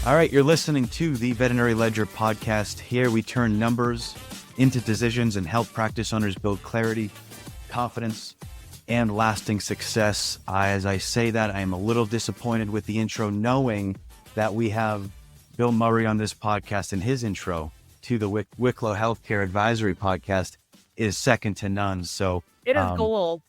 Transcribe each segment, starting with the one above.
All right, you're listening to the Veterinary Ledger Podcast. Here we turn numbers into decisions and help practice owners build clarity, confidence, and lasting success. As I say that, I am a little disappointed with the intro, knowing that we have Bill Murray on this podcast, and his intro to the Wicklow Healthcare Advisory podcast is second to none. So it is gold.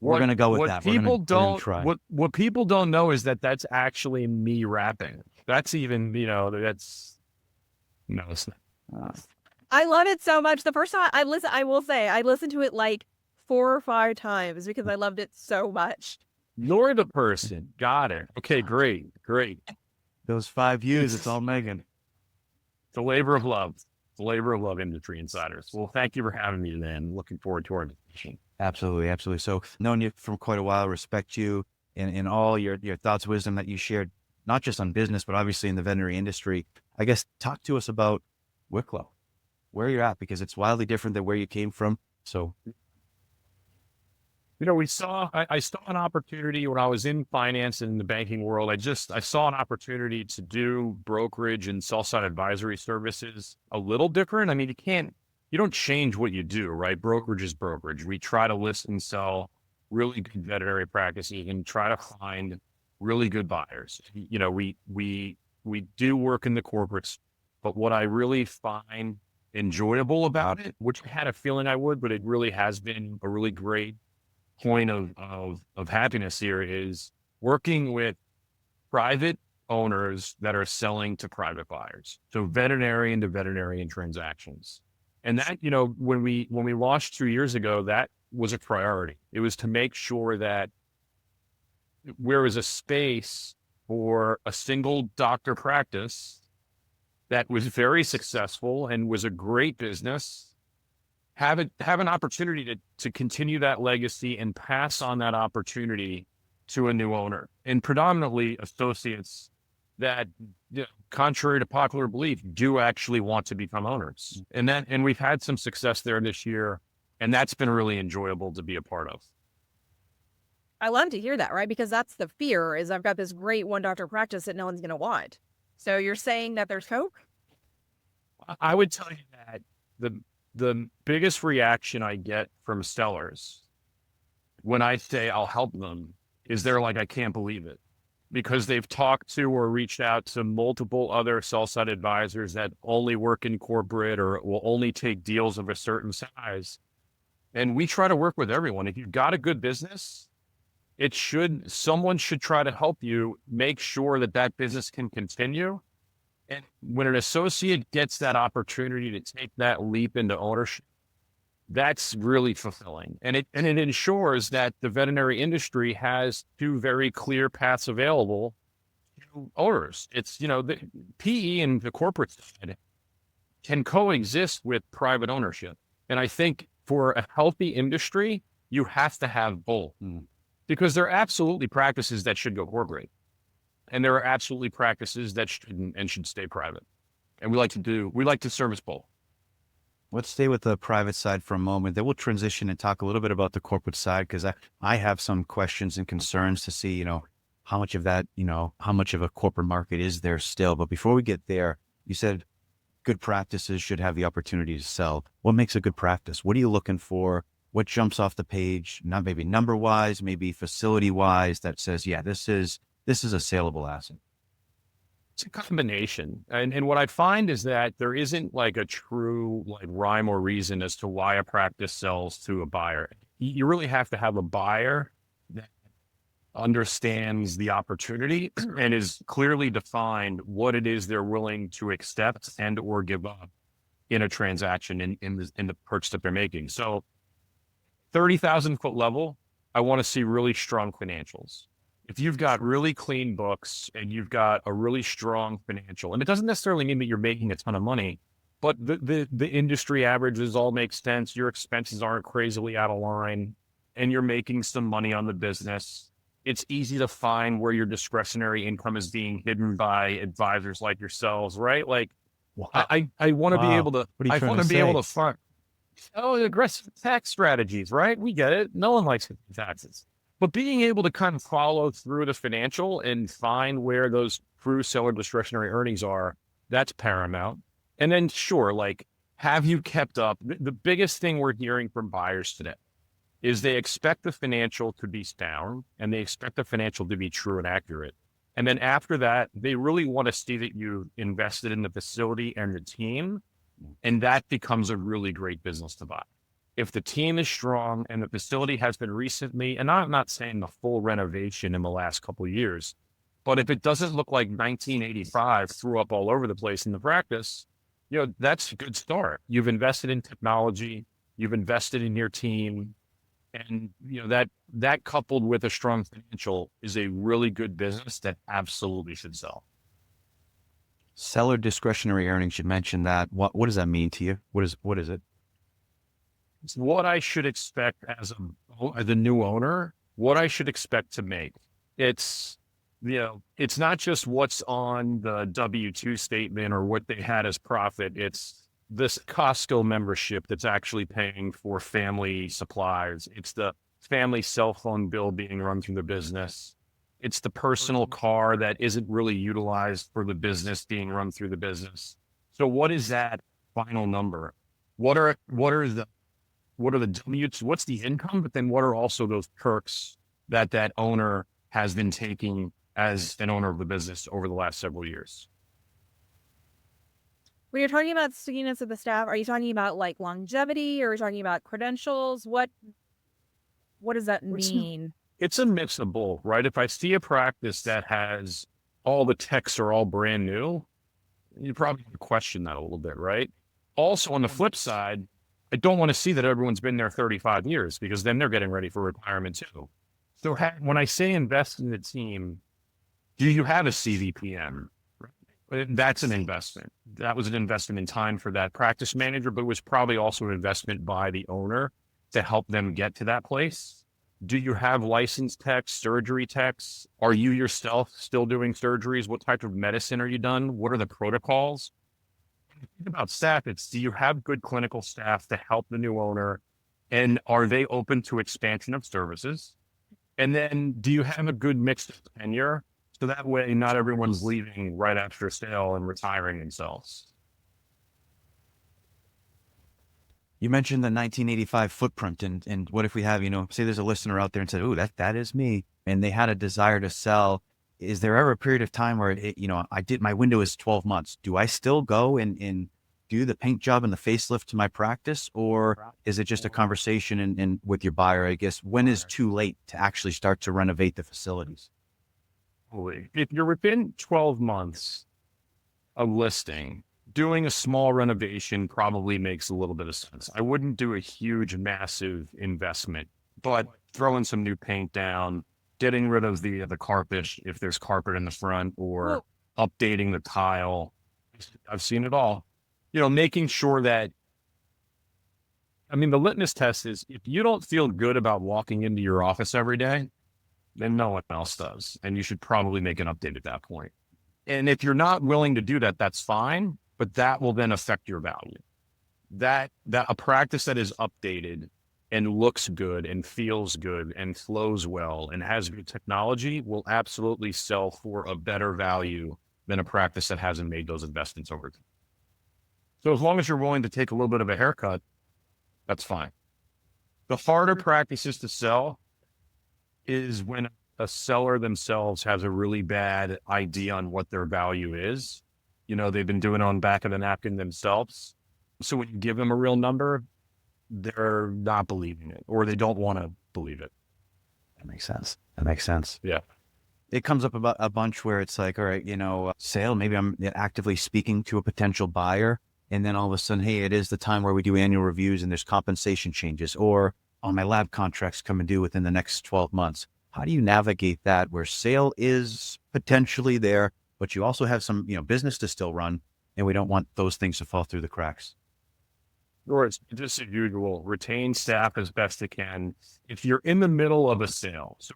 We're going to go with that. What people don't know is that that's actually me rapping. That's even, it's not. I love it so much. The first time I listened to it like 4 or 5 times because I loved it so much. You're the person. Got it. Okay, great. Those 5 U's, it's all Megan. It's a labor of love. It's a labor of love, Industry Insiders. Well, thank you for having me today, and looking forward to our discussion. Absolutely. So known you for quite a while, respect you in all your thoughts, wisdom that you shared, not just on business, but obviously in the veterinary industry. I guess talk to us about Wicklow, where you're at, because it's wildly different than where you came from. So, I saw an opportunity when I was in finance and in the banking world. I saw an opportunity to do brokerage and sell-side advisory services a little different. I mean, you don't change what you do, right? Brokerage is brokerage. We try to list and sell really good veterinary practices and try to find really good buyers. We do work in the corporates, but what I really find enjoyable about it, which I had a feeling I would, but it really has been a really great point of happiness here, is working with private owners that are selling to private buyers. So veterinarian to veterinarian transactions. And that, when we launched 2 years ago, that was a priority. It was to make sure that there was a space for a single doctor practice that was very successful and was a great business, have an opportunity to continue that legacy and pass on that opportunity to a new owner, and predominantly associates that, contrary to popular belief, do actually want to become owners. And we've had some success there this year, and that's been really enjoyable to be a part of. I love to hear that, right? Because that's the fear, is I've got this great one doctor practice that no one's going to want. So you're saying that there's hope? I would tell you that the biggest reaction I get from sellers when I say I'll help them is they're like, I can't believe it, because they've talked to or reached out to multiple other sell-side advisors that only work in corporate or will only take deals of a certain size. And we try to work with everyone. If you've got a good business, someone should try to help you make sure that business can continue. And when an associate gets that opportunity to take that leap into ownership, that's really fulfilling. And it ensures that the veterinary industry has 2 very clear paths available to owners. It's, the PE and the corporate side can coexist with private ownership. And I think for a healthy industry, you have to have both. Because there are absolutely practices that should go corporate, and there are absolutely practices that shouldn't and should stay private. And we like to service both. Let's stay with the private side for a moment. Then we'll transition and talk a little bit about the corporate side, because I have some questions and concerns to see, how much of that, how much of a corporate market is there still. But before we get there, you said good practices should have the opportunity to sell. What makes a good practice? What are you looking for? What jumps off the page? Not maybe number wise, maybe facility wise, that says, yeah, this is a saleable asset. It's a combination. And what I find is that there isn't like a true rhyme or reason as to why a practice sells to a buyer. You really have to have a buyer that understands the opportunity and is clearly defined what it is they're willing to accept and or give up in a transaction in the purchase that they're making. So 30,000 foot level, I want to see really strong financials. If you've got really clean books and you've got a really strong financial, and it doesn't necessarily mean that you're making a ton of money, but the industry averages all make sense. Your expenses aren't crazily out of line, and you're making some money on the business. It's easy to find where your discretionary income is being hidden by advisors like yourselves, right? Like, wow. I want to be able to. I want to be able to find. Aggressive tax strategies, right? We get it. No one likes taxes. But being able to kind of follow through the financial and find where those true seller discretionary earnings are, that's paramount. And then sure, like, have you kept up? The biggest thing we're hearing from buyers today is they expect the financial to be sound and they expect the financial to be true and accurate. And then after that, they really want to see that you invested in the facility and the team. And that becomes a really great business to buy. If the team is strong and the facility has been recently, and I'm not saying the full renovation in the last couple of years, but if it doesn't look like 1985 threw up all over the place in the practice, that's a good start. You've invested in technology, you've invested in your team, and that coupled with a strong financial is a really good business that absolutely should sell. Seller discretionary earnings, you mentioned that. What does that mean to you? What is it? It's what I should expect as the new owner, what I should expect to make. It's not just what's on the W-2 statement or what they had as profit. It's this Costco membership that's actually paying for family supplies. It's the family cell phone bill being run through the business. It's the personal car that isn't really utilized for the business being run through the business. So what is that final number? What are the W-2s? What's the income? But then what are also those perks that owner has been taking as an owner of the business over the last several years? When you're talking about stickiness of the staff, are you talking about like longevity, or are you talking about credentials? What does that mean? It's a mix of both, right? If I see a practice that has all the techs are all brand new, you probably question that a little bit, right? Also, on the flip side, I don't want to see that everyone's been there 35 years, because then they're getting ready for retirement too. So when I say invest in the team, do you have a CVPM? That's an investment. That was an investment in time for that practice manager, but it was probably also an investment by the owner to help them get to that place. Do you have licensed techs, surgery techs? Are you yourself still doing surgeries? What type of medicine are you done? What are the protocols? When you think about staff, it's, do you have good clinical staff to help the new owner? And are they open to expansion of services? And then do you have a good mix of tenure? So that way, not everyone's leaving right after a sale and retiring themselves. You mentioned the 1985 footprint, and what if we have, say there's a listener out there and said, "Oh, that is me," and they had a desire to sell. Is there ever a period of time where my window is 12 months? Do I still go and do the paint job and the facelift to my practice, or is it just a conversation and with your buyer? I guess when is too late to actually start to renovate the facilities? If you're within 12 months of listing, doing a small renovation probably makes a little bit of sense. I wouldn't do a huge, massive investment, but throwing some new paint down, getting rid of the carpet if there's carpet in the front, or updating the tile. I've seen it all. Making sure that, the litmus test is, if you don't feel good about walking into your office every day, then no one else does. And you should probably make an update at that point. And if you're not willing to do that, that's fine, but that will then affect your value. That a practice that is updated and looks good and feels good and flows well and has good technology will absolutely sell for a better value than a practice that hasn't made those investments over time. So as long as you're willing to take a little bit of a haircut, that's fine. The harder practices to sell is when a seller themselves has a really bad idea on what their value is. They've been doing it on back of the napkin themselves. So when you give them a real number, they're not believing it, or they don't want to believe it. That makes sense. Yeah. It comes up about a bunch where it's like, all right, sale, maybe I'm actively speaking to a potential buyer. And then all of a sudden, hey, it is the time where we do annual reviews and there's compensation changes, or my lab contracts come and due within the next 12 months. How do you navigate that where sale is potentially there, but you also have some, business to still run, and we don't want those things to fall through the cracks? Or it's just as usual, retain staff as best it can. If you're in the middle of a sale, so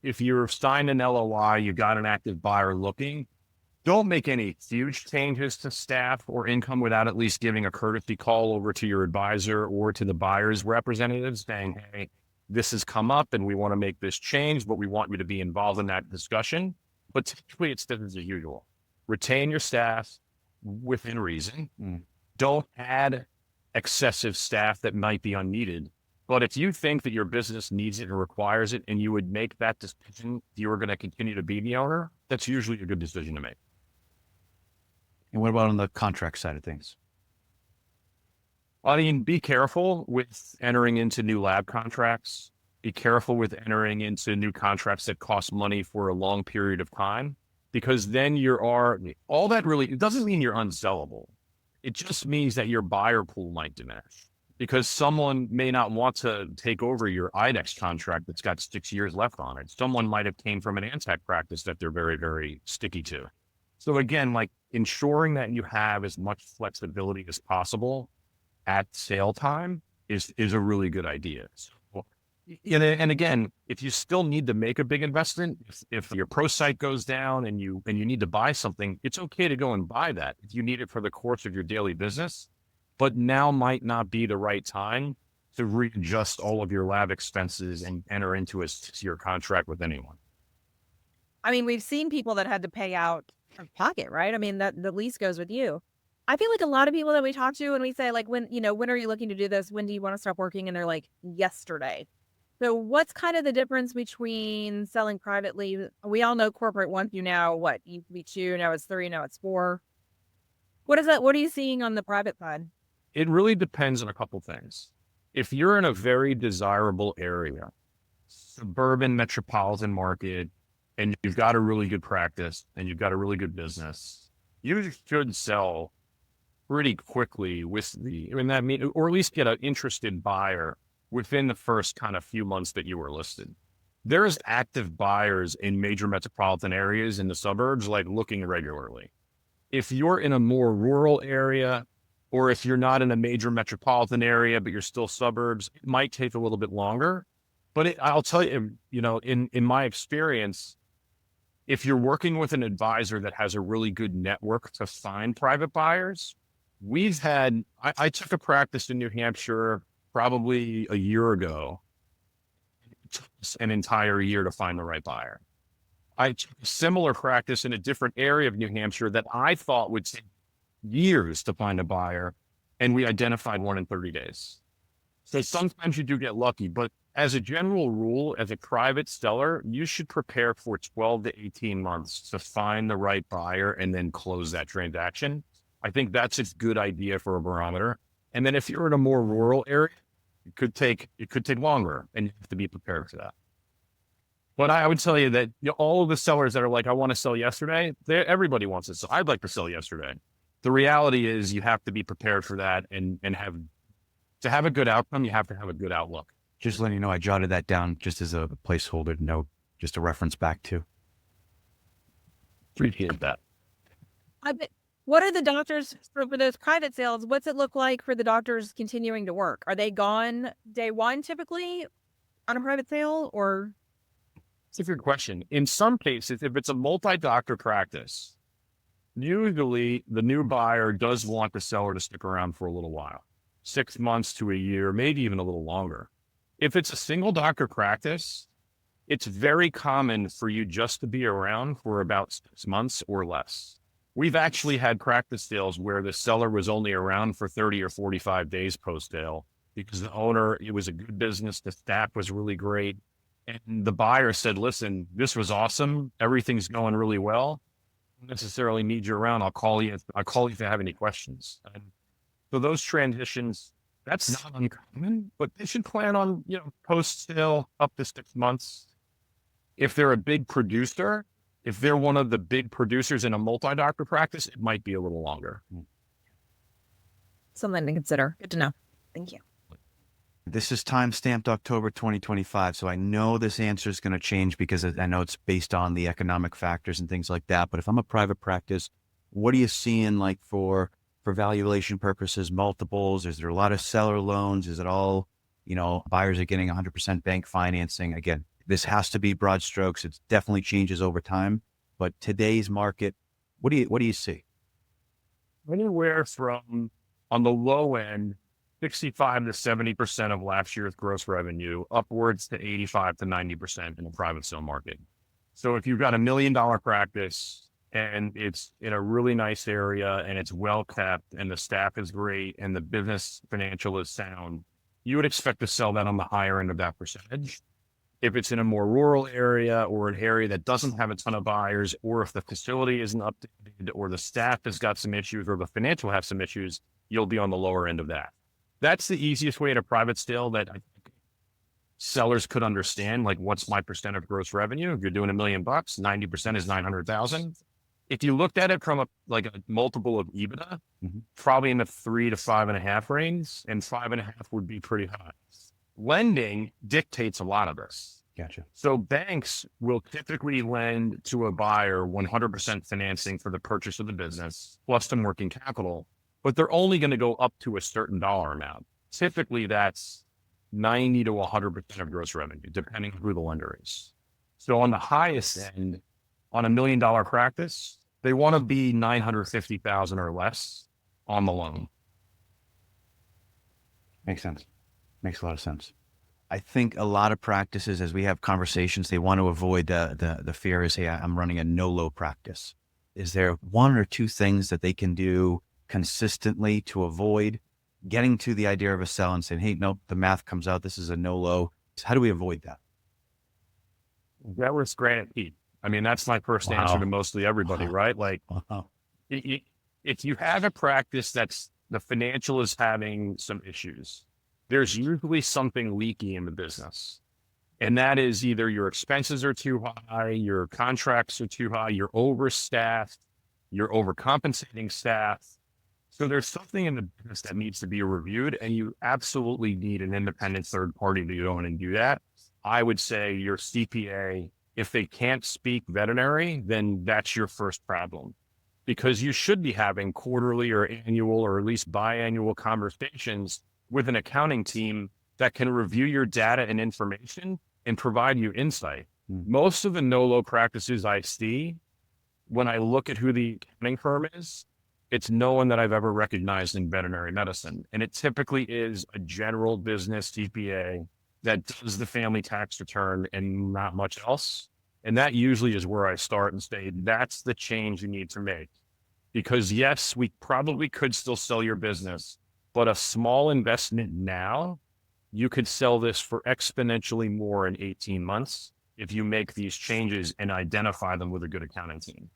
if you're signed an LOI, you got an active buyer looking, don't make any huge changes to staff or income without at least giving a courtesy call over to your advisor or to the buyer's representative saying, hey, this has come up and we want to make this change, but we want you to be involved in that discussion. But typically it's business as usual. retain your staff within reason. Don't add excessive staff that might be unneeded. But if you think that your business needs it and requires it, and you would make that decision, you are going to continue to be the owner, that's usually a good decision to make. And what about on the contract side of things? I mean, be careful with entering into new lab contracts. Be careful with entering into new contracts that cost money for a long period of time, because then all that really, it doesn't mean you're unsellable. It just means that your buyer pool might diminish, because someone may not want to take over your IDEX contract that's got 6 years left on it. Someone might have came from an Antec practice that they're very, very sticky to. So again, like ensuring that you have as much flexibility as possible at sale time is a really good idea. So, and again, if you still need to make a big investment, if your pro site goes down and you need to buy something, it's okay to go and buy that if you need it for the course of your daily business. But now might not be the right time to readjust all of your lab expenses and enter into a 6-year contract with anyone. I mean, we've seen people that had to pay out of pocket, right? I mean, that the lease goes with you. I feel like a lot of people that we talk to and we say, like, when are you looking to do this? When do you want to stop working? And they're like, yesterday. So what's kind of the difference between selling privately? We all know corporate wants you now, what, used to be 2, now it's 3, now it's 4. What is that? What are you seeing on the private side? It really depends on a couple things. If you're in a very desirable area, suburban metropolitan market, and you've got a really good practice and you've got a really good business, you should sell pretty quickly or at least get an interested buyer within the first kind of few months that you were listed. There's active buyers in major metropolitan areas in the suburbs, like looking regularly. If you're in a more rural area, or if you're not in a major metropolitan area, but you're still suburbs, it might take a little bit longer. But I'll tell you, in my experience, if you're working with an advisor that has a really good network to find private buyers, I took a practice in New Hampshire probably a year ago. It took us an entire year to find the right buyer. I took a similar practice in a different area of New Hampshire that I thought would take years to find a buyer, and we identified one in 30 days. So sometimes you do get lucky, but as a general rule, as a private seller, you should prepare for 12 to 18 months to find the right buyer and then close that transaction. I think that's a good idea for a barometer. And then if you're in a more rural area, it could take longer, and you have to be prepared for that. But I would tell you that all of the sellers that are like, I want to sell yesterday, everybody wants it. So I'd like to sell yesterday. The reality is you have to be prepared for that and to have a good outcome, you have to have a good outlook. Just letting you know, I jotted that down just as a placeholder note, just to reference back to. Appreciate that. What are the doctors for those private sales? What's it look like for the doctors continuing to work? Are they gone day one typically on a private sale, or? It's a good question. In some cases, if it's a multi-doctor practice, usually the new buyer does want the seller to stick around for a little while, 6 months to a year, maybe even a little longer. If it's a single doctor practice, it's very common for you just to be around for about 6 months or less. We've actually had practice sales where the seller was only around for 30 or 45 days post-sale because the owner, it was a good business, the staff was really great. And the buyer said, listen, this was awesome. Everything's going really well. I don't necessarily need you around. I'll call you if I have any questions. And so those transitions, that's not uncommon, but they should plan on, post-sale up to 6 months. If they're a big producer, if they're one of the big producers in a multi-doctor practice, it might be a little longer. Something to consider. Good to know. Thank you. This is time-stamped October 2025, so I know this answer is going to change because I know it's based on the economic factors and things like that. But if I'm a private practice, what are you seeing like for valuation purposes, multiples? Is there a lot of seller loans? Is it all, buyers are getting 100% bank financing? Again, this has to be broad strokes. It definitely changes over time. But today's market, what do you see? Anywhere from, on the low end, 65 to 70% of last year's gross revenue, upwards to 85 to 90% in the private sale market. So if you've got $1 million practice, and it's in a really nice area and it's well kept and the staff is great and the business financial is sound, you would expect to sell that on the higher end of that percentage. If it's in a more rural area or an area that doesn't have a ton of buyers, or if the facility isn't updated or the staff has got some issues or the financial have some issues, you'll be on the lower end of that. That's the easiest way to private sale that I think sellers could understand. Like, what's my percent of gross revenue? If you're doing $1 million, 90% is 900,000. If you looked at it from a multiple of EBITDA, probably in the 3 to 5.5 range, and 5.5 would be pretty high. Lending dictates a lot of this. Gotcha. So banks will typically lend to a buyer 100% financing for the purchase of the business, plus some working capital, but they're only going to go up to a certain dollar amount. Typically, that's 90 to 100% of gross revenue, depending on who the lender is. So on the highest end, on $1 million practice, they want to be 950,000 or less on the loan. Makes sense. Makes a lot of sense. I think a lot of practices, as we have conversations, they want to avoid the fear is, hey, I'm running a no-low practice. Is there one or two things that they can do consistently to avoid getting to the idea of a sell and saying, hey, no, the math comes out, this is a no-low. How do we avoid that? That was granite heat. I mean, that's my first answer to mostly everybody, right? Like, if you have a practice that's the financial is having some issues, there's usually something leaky in the business. And that is either your expenses are too high, your contracts are too high, you're overstaffed, you're overcompensating staff. So there's something in the business that needs to be reviewed, and you absolutely need an independent third party to go in and do that. I would say your CPA, if they can't speak veterinary, then that's your first problem, because you should be having quarterly or annual or at least biannual conversations with an accounting team that can review your data and information and provide you insight. Most of the no-low practices I see, when I look at who the accounting firm is, it's no one that I've ever recognized in veterinary medicine. And it typically is a general business CPA that does the family tax return and not much else. And that usually is where I start and say, that's the change you need to make. Because yes, we probably could still sell your business, but a small investment now, you could sell this for exponentially more in 18 months if you make these changes and identify them with a good accounting team.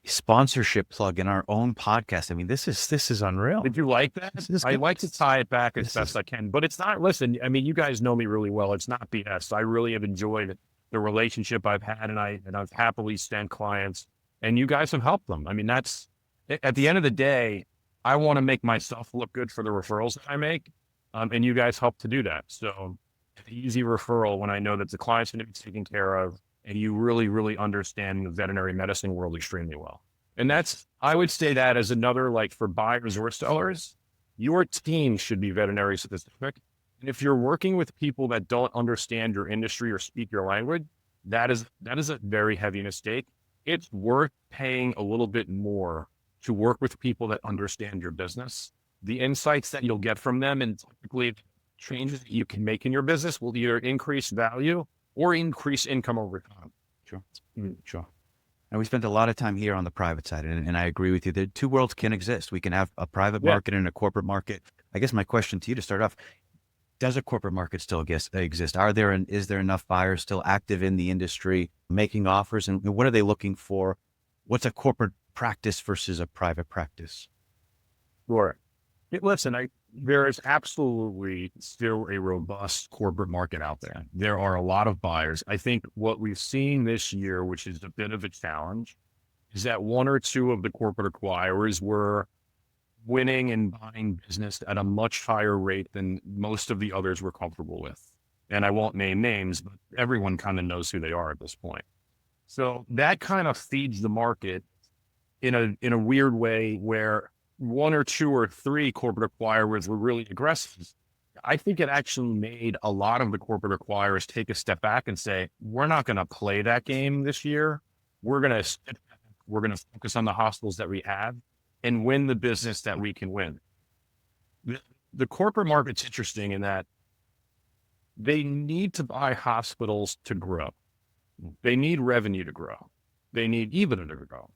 Sponsorship plug in our own podcast. I mean, this is unreal. Did you like that? I like to tie it back as best I can, but it's not, listen, I mean, you guys know me really well. It's not BS. I really have enjoyed the relationship I've had, and I've happily sent clients, and you guys have helped them. I mean, that's, at the end of the day, I want to make myself look good for the referrals that I make. And you guys help to do that. So an easy referral when I know that the client's going to be taken care of, and you really, really understand the veterinary medicine world extremely well. And that's, I would say that as another, like, for buyers or sellers, your team should be veterinary specific. And if you're working with people that don't understand your industry or speak your language, that is a very heavy mistake. It's worth paying a little bit more to work with people that understand your business. The insights that you'll get from them and typically changes that you can make in your business will either increase value or increase income over time. Sure. And we spent a lot of time here on the private side, and I agree with you that two worlds can exist. We can have a private market and a corporate market. I guess my question to you to start off, does a corporate market still exist? Is there enough buyers still active in the industry making offers? And what are they looking for? What's a corporate practice versus a private practice? Sure. Listen, there is absolutely still a robust corporate market out there. There are a lot of buyers. I think what we've seen this year, which is a bit of a challenge, is that one or two of the corporate acquirers were winning and buying business at a much higher rate than most of the others were comfortable with. And I won't name names, but everyone kind of knows who they are at this point. So that kind of feeds the market in a weird way, where one or two or three corporate acquirers were really aggressive. I think it actually made a lot of the corporate acquirers take a step back and say, we're not going to play that game this year. We're going to focus on the hospitals that we have and win the business that we can win. The corporate market's interesting in that they need to buy hospitals to grow. They need revenue to grow. They need EBITDA to grow.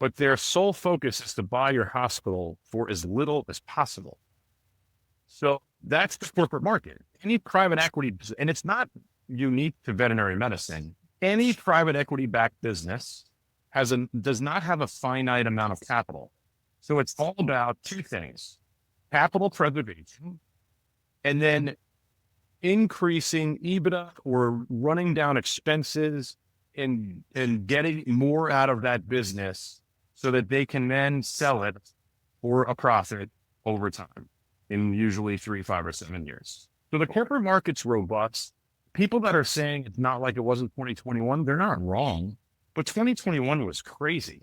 but their sole focus is to buy your hospital for as little as possible. So that's the corporate market. Any private equity, and it's not unique to veterinary medicine. Any private equity backed business does not have a finite amount of capital. So it's all about two things: capital preservation, and then increasing EBITDA or running down expenses and getting more out of that business so that they can then sell it for a profit over time in usually 3, 5, or 7 years. So the corporate market's robust. People that are saying it's not like it was in 2021, they're not wrong, but 2021 was crazy.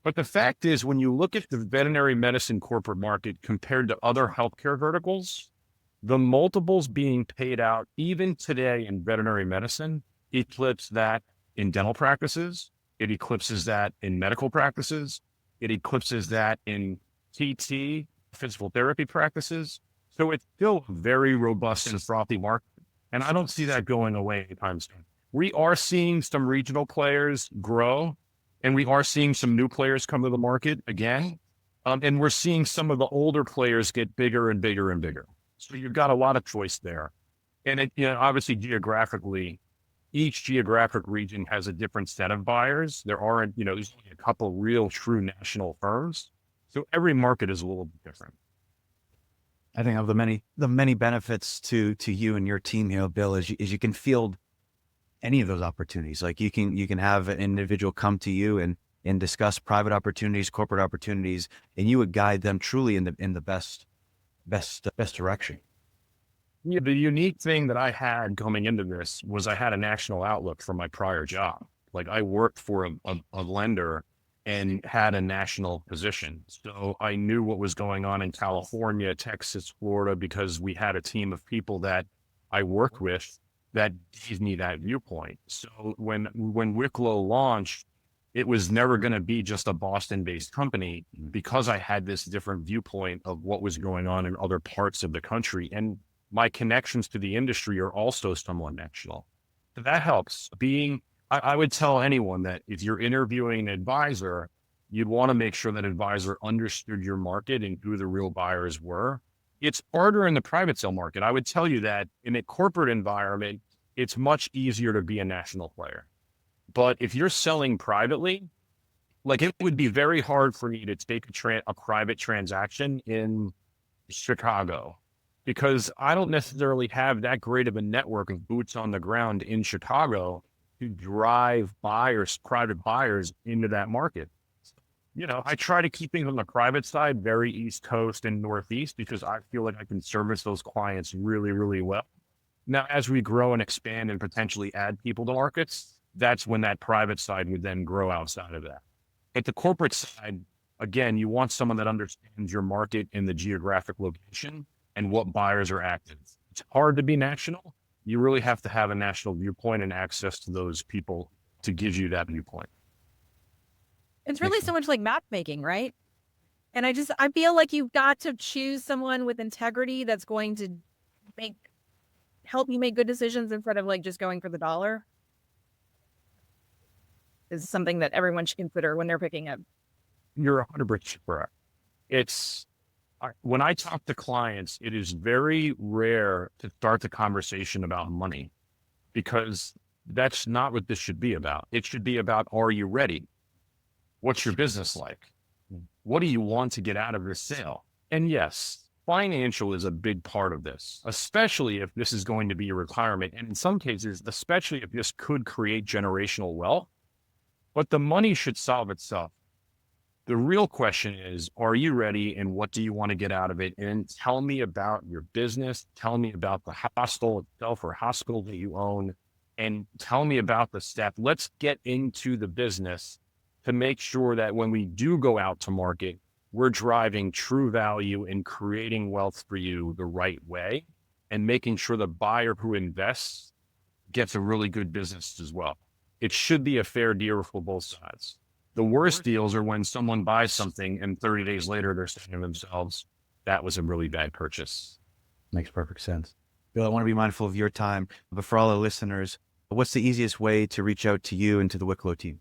But the fact is, when you look at the veterinary medicine corporate market compared to other healthcare verticals, the multiples being paid out even today in veterinary medicine eclipse that in dental practices. It eclipses that in medical practices. It eclipses that in PT, physical therapy practices. So it's still a very robust and frothy market. And I don't see that going away anytime soon. We are seeing some regional players grow, and we are seeing some new players come to the market again. And we're seeing some of the older players get bigger and bigger and bigger. So you've got a lot of choice there. And it, obviously geographically, each geographic region has a different set of buyers. There aren't, there's only a couple real true national firms. So every market is a little bit different. I think of the many benefits to you and your team here, Bill, is you can field any of those opportunities. Like you can have an individual come to you and discuss private opportunities, corporate opportunities, and you would guide them truly in the best direction. Yeah, the unique thing that I had coming into this was I had a national outlook from my prior job. Like I worked for a lender and had a national position. So I knew what was going on in California, Texas, Florida, because we had a team of people that I worked with that gave me that viewpoint. So when Wicklow launched, it was never going to be just a Boston-based company because I had this different viewpoint of what was going on in other parts of the country. And my connections to the industry are also somewhat national. So that helps. I would tell anyone that if you're interviewing an advisor, you'd want to make sure that advisor understood your market and who the real buyers were. It's harder in the private sale market. I would tell you that in a corporate environment, it's much easier to be a national player. But if you're selling privately, like it would be very hard for me to take a private transaction in Chicago because I don't necessarily have that great of a network of boots on the ground in Chicago to drive private buyers into that market. I try to keep things on the private side, very East Coast and Northeast, because I feel like I can service those clients really, really well. Now, as we grow and expand and potentially add people to markets, that's when that private side would then grow outside of that. At the corporate side, again, you want someone that understands your market and the geographic location and what buyers are active. It's hard to be national. You really have to have a national viewpoint and access to those people to give you that viewpoint. It's really so much like matchmaking, right? And I feel like you've got to choose someone with integrity that's going to help you make good decisions instead of like just going for the dollar. Is something that everyone should consider when they're picking up. You're 100% correct. When I talk to clients, it is very rare to start the conversation about money because that's not what this should be about. It should be about, are you ready? What's your business like? What do you want to get out of this sale? And yes, financial is a big part of this, especially if this is going to be a retirement. And in some cases, especially if this could create generational wealth, but the money should solve itself. The real question is, are you ready and what do you want to get out of it? And tell me about your business. Tell me about the hospital itself or hospital that you own, and tell me about the staff. Let's get into the business to make sure that when we do go out to market, we're driving true value and creating wealth for you the right way and making sure the buyer who invests gets a really good business as well. It should be a fair deal for both sides. The worst deals are when someone buys something and 30 days later they're saying to themselves, that was a really bad purchase. Makes perfect sense. Bill, I want to be mindful of your time, but for all the listeners, what's the easiest way to reach out to you and to the Wicklow team?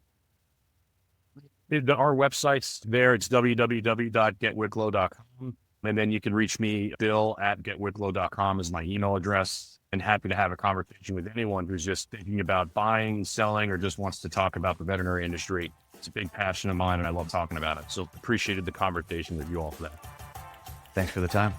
Our website's there. It's www.getwicklow.com. And then you can reach me, bill@getwicklow.com is my email address. And happy to have a conversation with anyone who's just thinking about buying, selling, or just wants to talk about the veterinary industry. It's a big passion of mine, and I love talking about it. So appreciated the conversation with you all today. Thanks for the time.